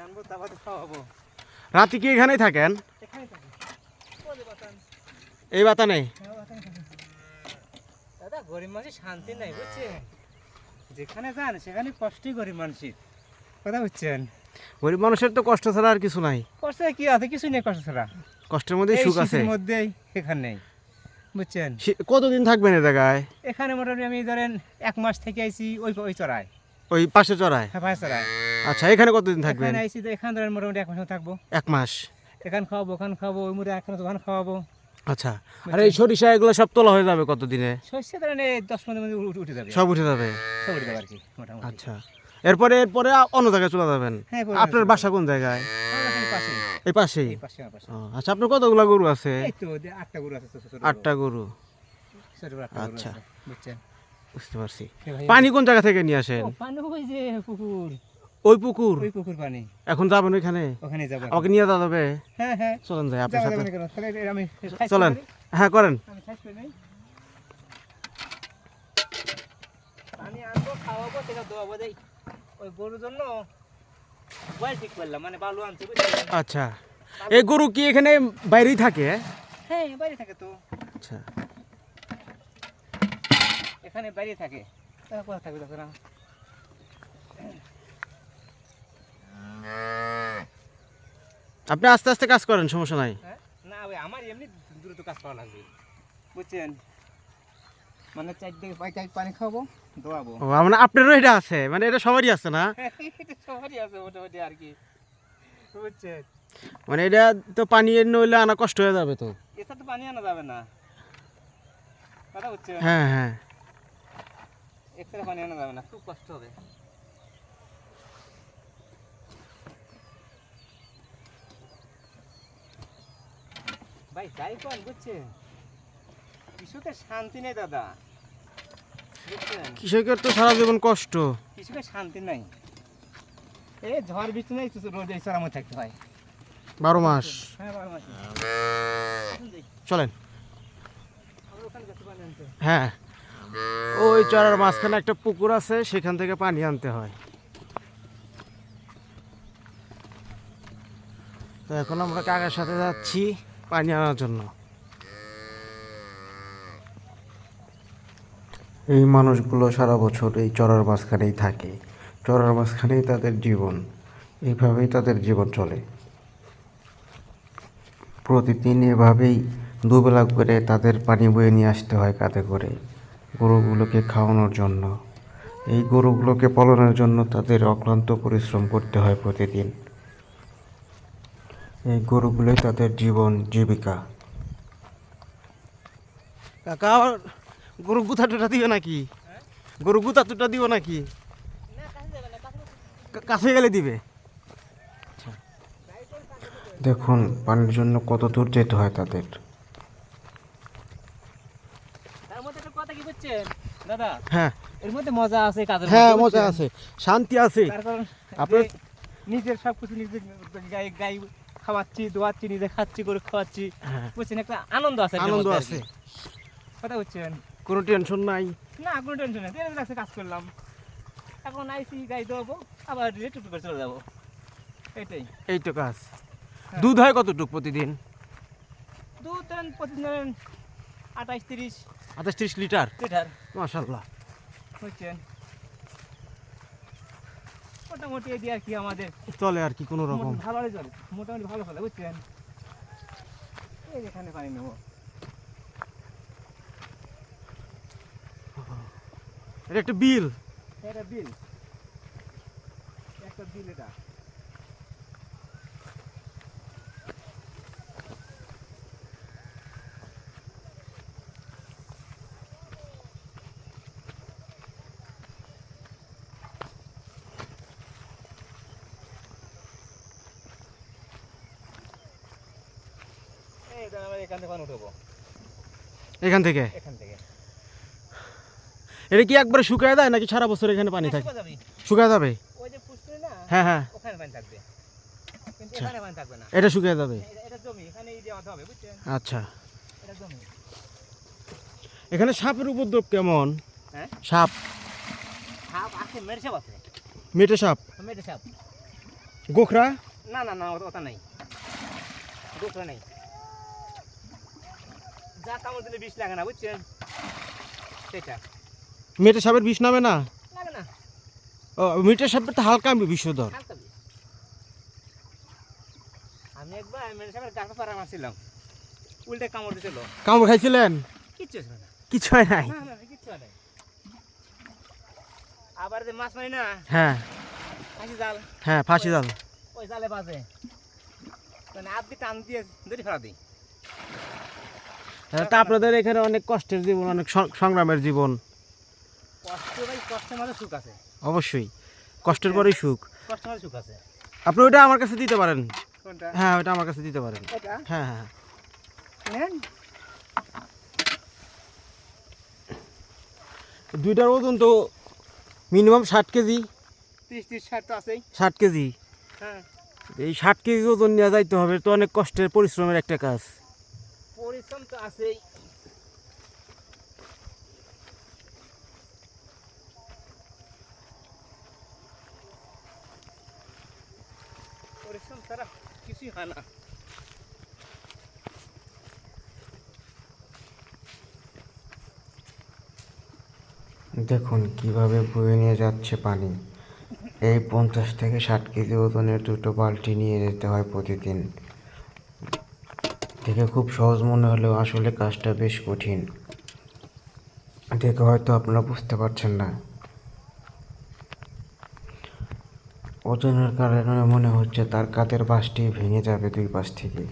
আনবো তারপরে খাওয়াবো। রাতে কি এখানেই থাকেন? এখানেই থাকি। ওই বাতান। এই বাতানে? হ্যাঁ, বাতানে থাকি। দাদা গরিব মানুষের শান্তি নাই বুঝছেন, যেখানে যান সেখানে কষ্টই গরিব মানুষের, কথা বুঝছেন। গরিব মানুষের তো কষ্ট ছাড়া আর কিছু নাই। কষ্ট কি আছে? কিছু নেই কষ্ট ছাড়া, কষ্টের মধ্যেই সুখ আছে। শীতের মধ্যেই এখানে নেই বুঝছেন। কতদিন থাকবেন এই জায়গায়? এখানে মোটামুটি আমি ধরেন 1 মাস থেকে আইছি ওই চড়ায়। ওই পাশে চড়ায়? হ্যাঁ, পাশে চড়ায়। আচ্ছা, এখানে কতদিন থাকবেন? এখানে আইছি তো এখানে ধরেন মোটামুটি 1 মাস থাকবো। 1 মাস? এখানে খাওয়াবো, ওখানে খাওয়াবো, ওই মুড়ে এখানে ওখানে খাওয়াবো। আচ্ছা, আর এই সরিষা এগুলো সব তোলা হয়ে যাবে কতদিনে? শস্য ধরেন এই 10-15 দিনের মধ্যে উঠে যাবে। সব উঠে যাবে? সব উঠে যাবে আর কি মোটামুটি। আচ্ছা, এরপরে অন্য জায়গায় চলে যাবেন? হ্যাঁ, আপনার বাসা কোন জায়গায়? আমার বাসার পাশেই। এই পাশেই? এই পাশে আমার বাসা। আচ্ছা, আপনার কতগুলো গরু আছে? এই তো 8টা গরু আছে, ছোট ছোট 8টা গরু। ছোট ছোট 8টা গরু আচ্ছা, আছে, বুঝছেন। বুঝতে পারছি। এ ভাই, পানি কোন জায়গা থেকে নিয়ে আসেন? ও পানি ওই যে পুকুর, ওই পুকুর? ওই পুকুর পানি। এখন যাবেন ওইখানে? ওখানে যাবো। আমাকে নিয়ে যাওয়া যাবে? হ্যাঁ হ্যাঁ, চলেন যাই আপনার যাবো সাথে। যাবো কেন? তাহলে আমি খাইতে চলেন। পারি? হ্যাঁ, করেন। আমি খাইতে নেই। পানি আনবো, খাওয়াবো, সেটা দোয়াবো দেই। ওই গরুর জন্য ওয়াল ঠিক করলাম, মানে বালু আনতে বুঝছেন। আচ্ছা, এই গরু কি এখানে বাইরেই থাকে? হ্যাঁ, বাইরে থাকে তো। আচ্ছা, এখানে বাইরে থাকে। তারা কোথায় থাকবে তখন? আপনি আস্তে আস্তে কাজ করেন, সমস্যা নাই। হ্যাঁ, না ওই আমার এমনি দ্রুত কাজ করা লাগবে বুঝছেন, মানে চারদিকে পানি খাওয়াবো, দোয়াবো। ও, মানে আপনারও এটা আছে? মানে এটা সবারই আছে না? এটা সবারই আছে মোটামুটি আর কি, বুঝছেন। মানে এটা তো পানি নইলে আনা কষ্ট হয়ে যাবে তো। এসা তো পানি আনা যাবে না, কথা বুঝছেন। হ্যাঁ হ্যাঁ, এক্সট্রা পানি আনা যাবে না, খুব কষ্ট হবে। ভাই যাই কোন বুঝছেন, কৃষকের শান্তি নেই দাদা, বুঝছেন। কৃষকের তো সারা জীবন কষ্ট। কৃষকের শান্তি নাই, এই ঝড় বৃষ্টি নেই তো রোদ এই চড়ার মধ্যে থাকতে হয় 12 মাস। হ্যাঁ, 12 মাস। চলেন। আমরা ওখানে যেতে পারি আনতে। হ্যাঁ, ওই চড়ার মাঝখানে একটা পুকুর আছে, সেখান থেকে পানি আনতে হয়। তো এখন আমরা কাকার সাথে যাচ্ছি পানি আনার জন্য। এই মানুষগুলো সারা বছর এই চড়ার মাঝখানেই থাকে, চড়ার মাঝখানেই তাদের জীবন, এইভাবেই তাদের জীবন চলে। প্রতিদিন এভাবেই দুবেলা করে তাদের পানি বয়ে নিয়ে আসতে হয় কাঁধে করে গরুগুলোকে খাওয়ানোর জন্য। এই গরুগুলোকে পালনের জন্য তাদের অক্লান্ত পরিশ্রম করতে হয় প্রতিদিন। এই গরুগুলোই তাদের জীবন জীবিকা। কাকা, গরু গুঁতা টুটা দিও নাকি? গরু গুঁতা টুটা দিও নাকি? কাছে গেলে দিবে। দেখুন পানির জন্য কত দূর যেতে হয় তাদের। তার মধ্যে একটা কথা কি বুঝছেন দাদা, হ্যাঁ এর মধ্যে মজা আছে কাজের হ্যাঁ, মধ্যে, মজা বুঝছেন? আছে, শান্তি আছে। তার কারণ আপনার যে নিজের সব কিছু নিজে গাই খাওয়াচ্ছি, দোয়াচ্ছি, নিজে খাচ্ছি, করে খাওয়াচ্ছি, হ্যাঁ, বুঝছেন, একটা আনন্দ আছে, এটার আনন্দ মধ্যে আর আছে, কি। কথা বুঝছেন। কোনো টেনশন নাই। না, কোনো টেনশন নেই, তেল লাগছে, কাজ করলাম, এখন আইসি গাই দেবো, আবার একটু করে চলে যাবো, এটাই। এই তো কাজ। হ্যাঁ। দুধ হয় কতটুকু প্রতিদিন? দুধ দেন প্রতিদিন ধরেন 28-30 28-30 লিটার? লিটার, মাশাআল্লাহ। বুঝছেন। মোটামুটি এই দিয়ে আর কি আমাদের চলে আর কি কোনো রকম। ভালোই চলে, মোটামুটি ভালো চলে, বুঝছেন। এই যেখানে পানি নেবো, এটা একটা বিল। এটা বিল, একটা বিল এটা। এই তো আমরা এখান থেকে পানি উঠাবো, এখান থেকে? এখান থেকে। এটা কি একবারে শুকায় দেয় নাকি সারা বছর এখানে পানি থাকে? যাবে, শুকায় যাবে? ওই যে পুষ্করি না, হ্যাঁ হ্যাঁ, ওখানে পানি থাকবে, কিন্তু আচ্ছা। এখানে পানি থাকবে না। এটা শুকায় যাবে? এটা জমি, এখানে এই দেওয়া হবে, বুঝছেন। আচ্ছা, এটা জমি। এখানে সাপের উপদ্রব কেমন? হ্যাঁ, সাপ? সাপ আছে, মেরে সাপ আছে, মেটে সাপ? মেরে সাপ। গোখরা? না না না, ওটা নাই, গোখরা নেই। যা কামড় দিলে বিষ লাগে না, বুঝছেন, সেটা মেটে সাপের বিষ নামে না? লাগে না, ও, মেটে সাপের তো হালকা বিষধর। হালকা বিষ। আমি একবার মেরে সাপের গাছ পাড়া মারছিলাম, উল্টে কামড় দিছিল। কামড় খাইছিলেন? কিচ্ছু ছিল না, কিছু হয় নাই? না না কিচ্ছু হয় নাই। আবার যে মাছ মারি না, হ্যাঁ ফাঁসি জাল, হ্যাঁ, ফাঁসি জাল। ওই জালে বাজে, মানে আপনি টান দিয়ে ধরে ফেলা দিই। তা আপনাদের এখানে অনেক কষ্টের জীবন, অনেক সংগ্রামের জীবন। কষ্ট ভাই, কষ্টের মাঝে সুখ আছে। অবশ্যই, কষ্টের পরেই সুখ। কষ্টের মাঝে সুখ আছে। আপনি ওইটা আমার কাছে দিতে পারেন। কোনটা? হ্যাঁ, ওইটা আমার কাছে দিতে পারেন। এটা হ্যাঁ হ্যাঁ। নেন। দুইটার ওজন তো মিনিমাম 60 কেজি। 30-60 তো আছেই। 60 কেজি। হ্যাঁ, এই 60 কেজি ওজন নিয়ে যাইতে হবে, তো অনেক কষ্টের পরিশ্রমের একটা কাজ। পরিশ্রম তো আছেই। পরিশ্রম ছাড়া কিছুই হয় না। দেখুন কিভাবে বয়ে নিয়ে যাচ্ছে পানি। এই 50 থেকে 60 কেজি ওজনের দুটো বালতি নিয়ে যেতে হয় প্রতিদিন। দেখে খুব সহজ মনে হলেও আসলে কাজটা বেশ কঠিন। দেখে হয়তো আপনারা বুঝতে পারছেন না। ওজনের কারণে মনে হচ্ছে তার কাঁধের পাশটি ভেঙে যাবে দুই পাশ থেকে।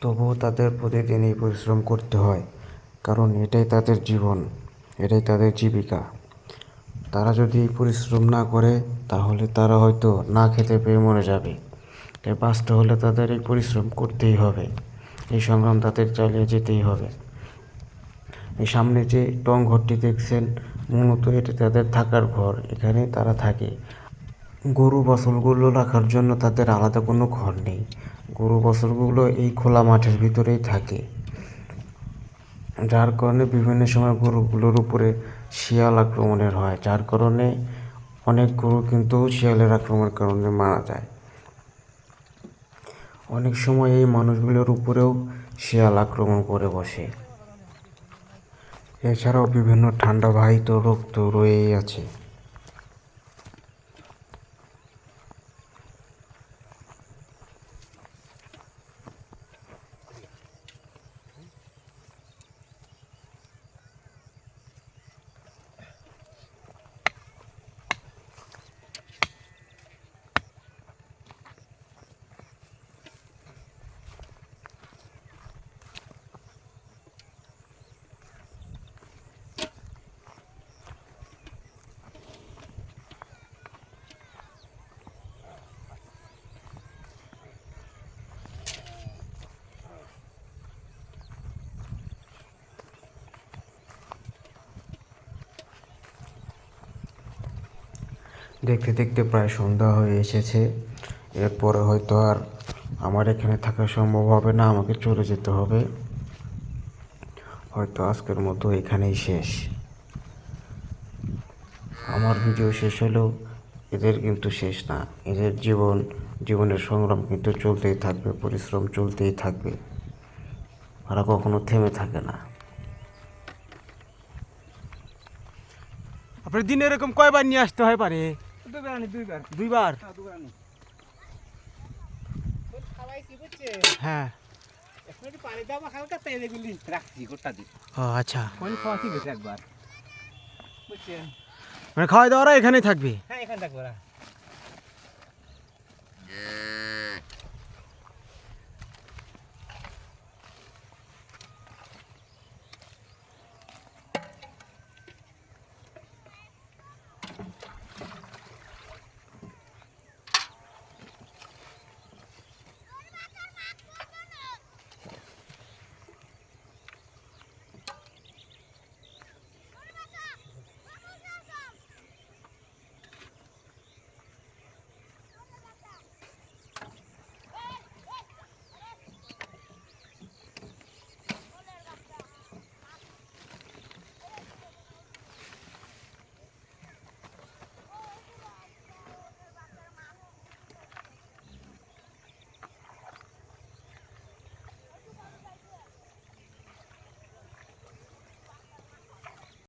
তবুও তাদের প্রতিদিন এই পরিশ্রম করতে হয়, কারণ এটাই তাদের জীবন, এটাই তাদের জীবিকা। তারা যদি এই পরিশ্রম না করে তাহলে তারা হয়তো না খেতে পেয়ে মরে যাবে। তাই বাঁচতে হলে তাদের এই পরিশ্রম করতেই হবে, এই সংগ্রাম তাদের চালিয়ে যেতেই হবে। এই সামনে যে টং ঘরটি দেখছেন, মূলত এটি তাদের থাকার ঘর, এখানে তারা থাকে। গরু বাছুরগুলো রাখার জন্য তাদের আলাদা কোনো ঘর নেই। গরু বাছুরগুলো এই খোলা মাঠের ভিতরেই থাকে, যার কারণে বিভিন্ন সময় গরুগুলোর উপরে শিয়াল আক্রমণের হয়, যার কারণে অনেক গরু কিন্তু শিয়ালের আক্রমণের কারণে মারা যায়। অনেক সময় এই মানুষগুলোর উপরেও শিয়াল আক্রমণ করে বসে। এছাড়াও বিভিন্ন ঠান্ডাবাহিত রোগ তো রয়েই আছে। দেখতে দেখতে প্রায় সন্ধ্যা হয়ে এসেছে। এরপরে হয়তো আর আমার এখানে থাকা সম্ভব হবে না, আমাকে চলে যেতে হবে। হয়তো আজকের মতো এখানেই শেষ। আমার ভিডিও শেষ হলেও এদের কিন্তু শেষ না। এদের জীবনের সংগ্রাম কিন্তু চলতেই থাকবে, পরিশ্রম চলতেই থাকবে। ওরা কখনো থেমে থাকে না। আপনার দিনে এরকম কয়বার নিয়ে আসতে হয় পারে? দুইবার আনি, দুইবার। দুইবার? হ্যাঁ, দুইবার আনি। ওই খাওয়াইছি, বুঝছেন? হ্যাঁ। এখন একটু পানি দাও হালকা, তেল এগুলি রাখছি গোটা দিয়ে। ও আচ্ছা, পানি খাওয়াছি গেছে একবার, বুঝছেন? মানে খাওয়া দাওয়ারা এখানেই থাকবে? হ্যাঁ, এখানে থাকবো ওরা।